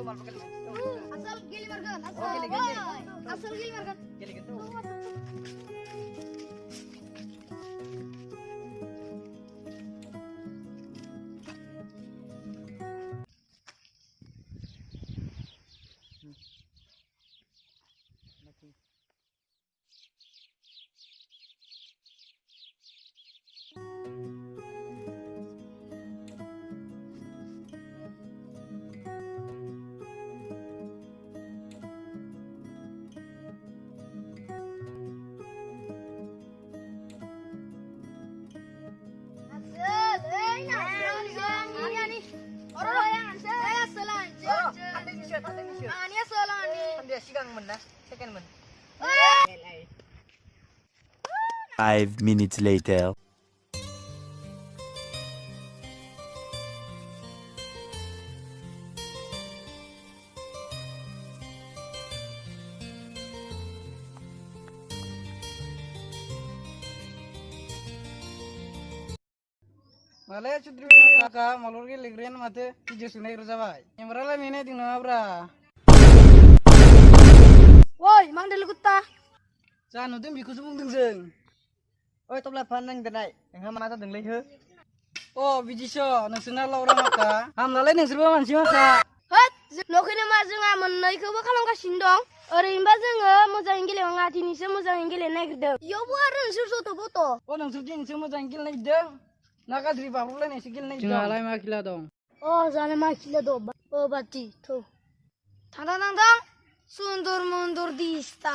Asal gili margan. Asal gili margan. Five minutes later. Malaya cudri kakak malur ke legren mate tiga sunai rozabai. Yang berala nene di nabra. Woi, mang delu kutta. Sanu tuh biku sebung tungseng. Oi topla pandang denai. Yang mata denglai he. Oh biji so, nungsena laura maka. Hamlalai nungserba mansi maka. Hot, lokene ma जोंहा मोननैखौबो खालामगासिनो दं. ओरैनोबा जोङो मोजाङै गेलेनाङा दिनैसो मोजाङै गेलेनो नागिरदों। इयावबो आरो नोंसोर जथ' बथ'। Oh nungsur दिनैसो मोजां गेलेनाय दं. Nagadri babrulainayसो गेलेनाय दं. जोंहालाय मा खेला दं? जानो मा खिला दं? बाति थौ। थांदां सुन्दर मुन्दर दिस्ता।